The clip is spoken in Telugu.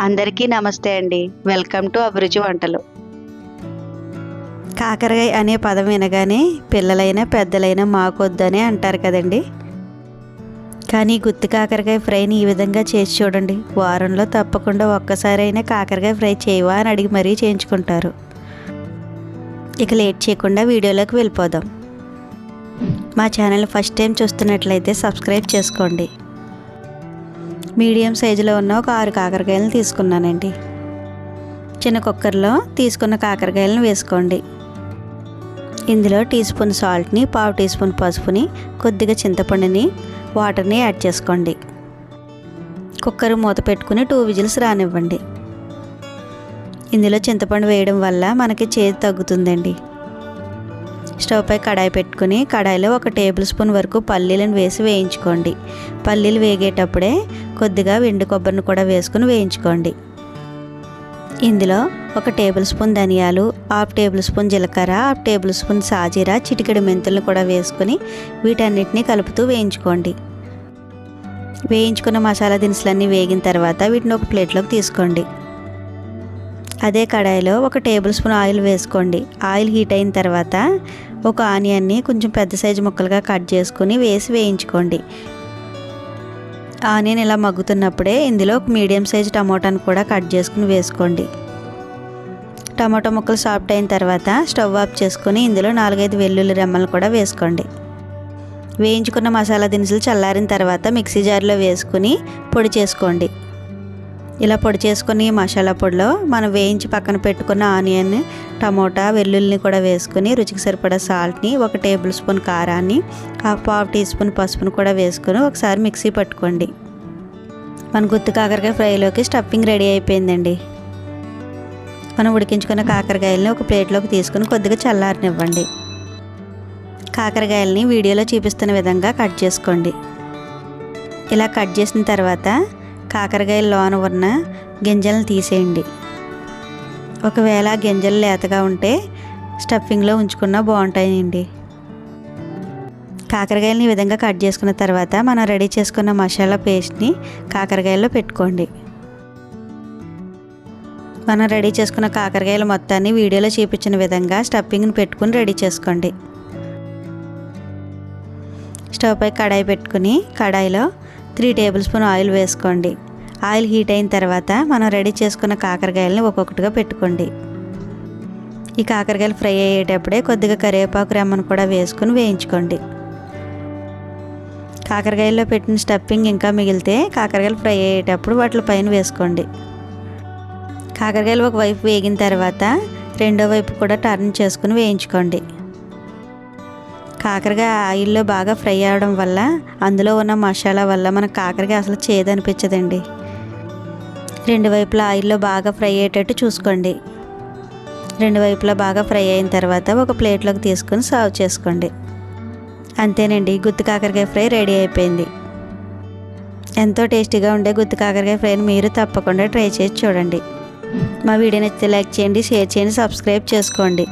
అందరికీ నమస్తే అండి. వెల్కమ్ టు అభిరుచి వంటలు. కాకరకాయ అనే పదం వినగానే పిల్లలైనా పెద్దలైనా మాకొద్దనే అంటారు కదండి. కానీ గుత్తి కాకరకాయ ఫ్రైని ఈ విధంగా చేసి చూడండి. వారంలో తప్పకుండా ఒక్కసారైనా కాకరకాయ ఫ్రై చేయవా అని అడిగి మరీ చేయించుకుంటారు. ఇక లేట్ చేయకుండా వీడియోలోకి వెళ్ళిపోదాం. మా ఛానల్ ఫస్ట్ టైం చూస్తున్నట్లయితే సబ్స్క్రైబ్ చేసుకోండి. మీడియం సైజులో ఉన్న ఒక 6 కాకరకాయలను తీసుకున్నానండి. చిన్న కుక్కర్లో తీసుకున్న కాకరకాయలను వేసుకోండి. ఇందులో టీ స్పూన్ సాల్ట్ని, పావు టీ స్పూన్ పసుపుని, కొద్దిగా చింతపండుని, వాటర్ని యాడ్ చేసుకోండి. కుక్కర్ మూత పెట్టుకుని 2 విజిల్స్ రానివ్వండి. ఇందులో చింతపండు వేయడం వల్ల మనకి చేదు తగ్గుతుందండి. స్టవ్ పై కడాయి పెట్టుకుని కడాయిలో 1 టేబుల్ స్పూన్ వరకు పల్లీలను వేసి వేయించుకోండి. పల్లీలు వేగేటప్పుడే కొద్దిగా ఎండు కొబ్బరిని కూడా వేసుకుని వేయించుకోండి. ఇందులో 1 టేబుల్ స్పూన్ ధనియాలు, 1/2 టేబుల్ స్పూన్ జీలకర్ర, 1/2 టేబుల్ స్పూన్ సాజీరా, చిటికెడు మెంతులను కూడా వేసుకుని వీటన్నిటిని కలుపుతూ వేయించుకోండి. వేయించుకున్న మసాలా దినుసులన్నీ వేగిన తర్వాత వీటిని ఒక ప్లేట్లోకి తీసుకోండి. అదే కడాయిలో 1 టేబుల్ స్పూన్ ఆయిల్ వేసుకోండి. ఆయిల్ హీట్ అయిన తర్వాత ఒక ఆనియన్ని కొంచెం పెద్ద సైజు ముక్కలుగా కట్ చేసుకుని వేసి వేయించుకోండి. ఆనియన్ ఇలా మగ్గుతున్నప్పుడే ఇందులో ఒక మీడియం సైజు టమోటాను కూడా కట్ చేసుకుని వేసుకోండి. టమాటో ముక్కలు సాఫ్ట్ అయిన తర్వాత స్టవ్ ఆఫ్ చేసుకుని ఇందులో 4-5 వెల్లుల్లి రెమ్మలు కూడా వేసుకోండి. వేయించుకున్న మసాలా దినుసులు చల్లారిన తర్వాత మిక్సీ జార్లో వేసుకుని పొడి చేసుకోండి. ఇలా పొడి చేసుకుని మసాలా పొడిలో మనం వేయించి పక్కన పెట్టుకున్న ఆనియన్, టమోటా, వెల్లుల్లిని కూడా వేసుకుని రుచికి సరిపడా సాల్ట్ని, 1 టేబుల్ స్పూన్ కారాన్ని, పావు టీ స్పూన్ పసుపును కూడా వేసుకుని ఒకసారి మిక్సీ పట్టుకోండి. మన గుత్తి కాకరకాయ ఫ్రైలోకి స్టఫింగ్ రెడీ అయిపోయిందండి. మనం ఉడికించుకున్న కాకరకాయలని ఒక ప్లేట్లోకి తీసుకుని కొద్దిగా చల్లారనివ్వండి. కాకరకాయలని వీడియోలో చూపిస్తున్న విధంగా కట్ చేసుకోండి. ఇలా కట్ చేసిన తర్వాత కాకరకాయలోన ఉన్న గింజలను తీసేయండి. ఒకవేళ గింజలు లేతగా ఉంటే స్టఫింగ్లో ఉంచుకున్నా బాగుంటాయండి. కాకరకాయలని ఈ విధంగా కట్ చేసుకున్న తర్వాత మనం రెడీ చేసుకున్న మసాలా పేస్ట్ని కాకరకాయల్లో పెట్టుకోండి. మనం రెడీ చేసుకున్న కాకరకాయలు మొత్తాన్ని వీడియోలో చూపించిన విధంగా స్టఫింగ్ని పెట్టుకుని రెడీ చేసుకోండి. స్టవ్ పై కడాయి పెట్టుకుని కడాయిలో 3 టేబుల్ స్పూన్ ఆయిల్ వేసుకోండి. ఆయిల్ హీట్ అయిన తర్వాత మనం రెడీ చేసుకున్న కాకరకాయలని ఒక్కొక్కటిగా పెట్టుకోండి. ఈ కాకరకాయలు ఫ్రై అయ్యేటప్పుడే కొద్దిగా కరివేపాకు రెమ్మను కూడా వేసుకుని వేయించుకోండి. కాకరకాయల్లో పెట్టిన స్టఫింగ్ ఇంకా మిగిలితే కాకరకాయలు ఫ్రై అయ్యేటప్పుడు వాటి పైన వేసుకోండి. కాకరకాయలు ఒకవైపు వేగిన తర్వాత రెండో వైపు కూడా టర్న్ చేసుకుని వేయించుకోండి. కాకరకాయ ఆయిల్లో బాగా ఫ్రై అవ్వడం వల్ల అందులో ఉన్న మసాలా వల్ల మన కాకరకాయ అసలు చేదు అనిపించదండి. రెండు వైపులా ఆయిల్లో బాగా ఫ్రై అయ్యేటట్టు చూసుకోండి. రెండు వైపులా బాగా ఫ్రై అయిన తర్వాత ఒక ప్లేట్లోకి తీసుకొని సర్వ్ చేసుకోండి. అంతేనండి, గుత్తి కాకరకాయ ఫ్రై రెడీ అయిపోయింది. ఎంతో టేస్టీగా ఉండే గుత్తి కాకరకాయ ఫ్రైని మీరు తప్పకుండా ట్రై చేసి చూడండి. మా వీడియో నచ్చితే లైక్ చేయండి, షేర్ చేయండి, సబ్స్క్రైబ్ చేసుకోండి.